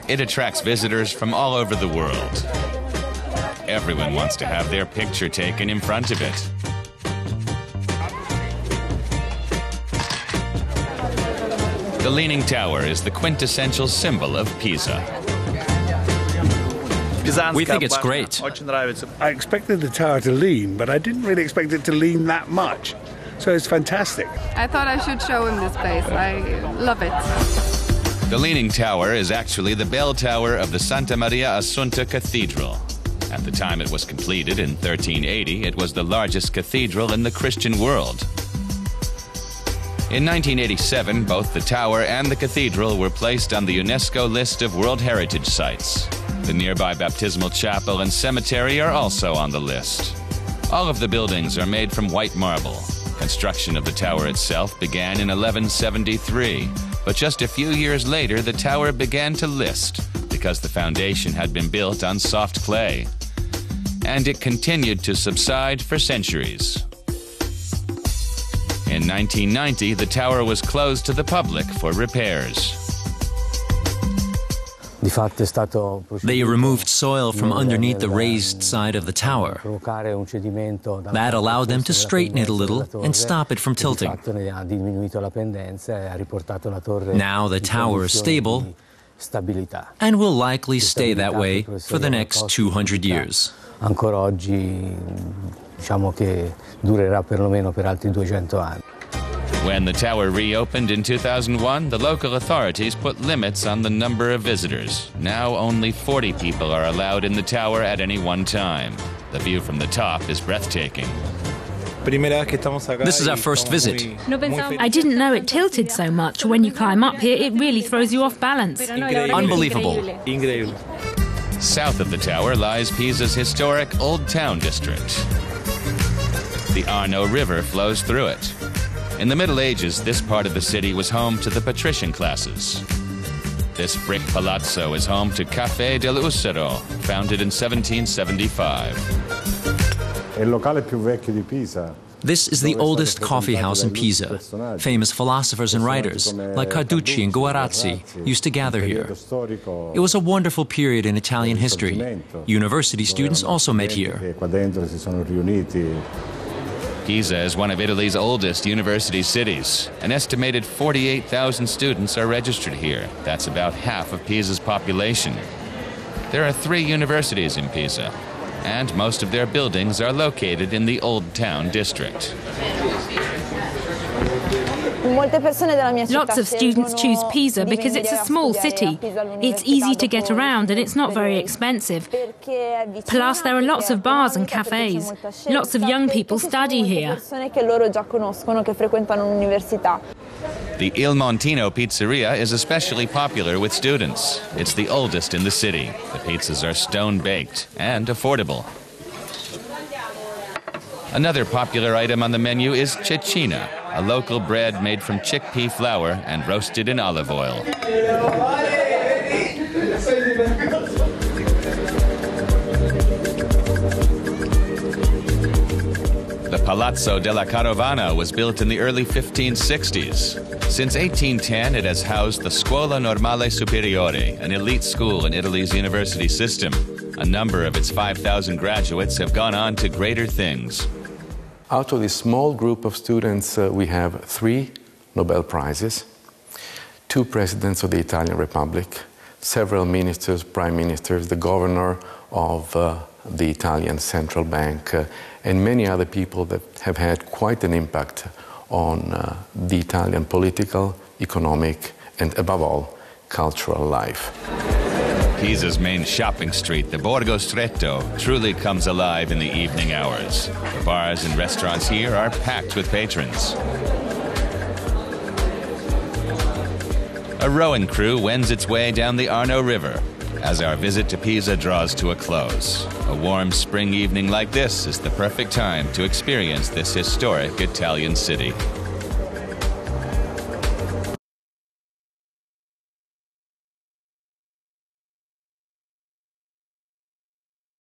It attracts visitors from all over the world. Everyone wants to have their picture taken in front of it. The Leaning Tower is the quintessential symbol of Pisa. We think it's great. I expected the tower to lean, but I didn't really expect it to lean that much. So it's fantastic. I thought I should show him this place. I love it. The Leaning Tower is actually the bell tower of the Santa Maria Assunta Cathedral. At the time it was completed in 1380, it was the largest cathedral in the Christian world. In 1987, both the tower and the cathedral were placed on the UNESCO list of World Heritage Sites. The nearby baptismal chapel and cemetery are also on the list. All of the buildings are made from white marble. Construction of the tower itself began in 1173, but just a few years later the tower began to list because the foundation had been built on soft clay. And it continued to subside for centuries. In 1990, the tower was closed to the public for repairs. They removed soil from underneath the raised side of the tower. That allowed them to straighten it a little and stop it from tilting. Now the tower is stable and will likely stay that way for the next 200 years. When the tower reopened in 2001, the local authorities put limits on the number of visitors. Now only 40 people are allowed in the tower at any one time. The view from the top is breathtaking. This is our first visit. I didn't know it tilted so much. When you climb up here, it really throws you off balance. Unbelievable. South of the tower lies Pisa's historic Old Town district. The Arno River flows through it. In the Middle Ages, this part of the city was home to the patrician classes. This brick palazzo is home to Café dell'Usero, founded in 1775. This is the oldest coffee house in Pisa. Famous philosophers and writers, like Carducci and Guarazzi, used to gather here. It was a wonderful period in Italian history. University students also met here. Pisa is one of Italy's oldest university cities. An estimated 48,000 students are registered here. That's about half of Pisa's population. There are 3 universities in Pisa, and most of their buildings are located in the Old Town district. Lots of students choose Pisa because it's a small city. It's easy to get around and it's not very expensive. Plus, there are lots of bars and cafes. Lots of young people study here. The Il Montino Pizzeria is especially popular with students. It's the oldest in the city. The pizzas are stone-baked and affordable. Another popular item on the menu is cecina, a local bread made from chickpea flour and roasted in olive oil. The Palazzo della Carovana was built in the early 1560s. Since 1810, it has housed the Scuola Normale Superiore, an elite school in Italy's university system. A number of its 5,000 graduates have gone on to greater things. Out of this small group of students, we have 3 Nobel Prizes, 2 presidents of the Italian Republic, several ministers, prime ministers, the governor of the Italian Central Bank, and many other people that have had quite an impact on the Italian political, economic, and above all, cultural life. Pisa's main shopping street, the Borgo Stretto, truly comes alive in the evening hours. The bars and restaurants here are packed with patrons. A rowing crew wends its way down the Arno River as our visit to Pisa draws to a close. A warm spring evening like this is the perfect time to experience this historic Italian city.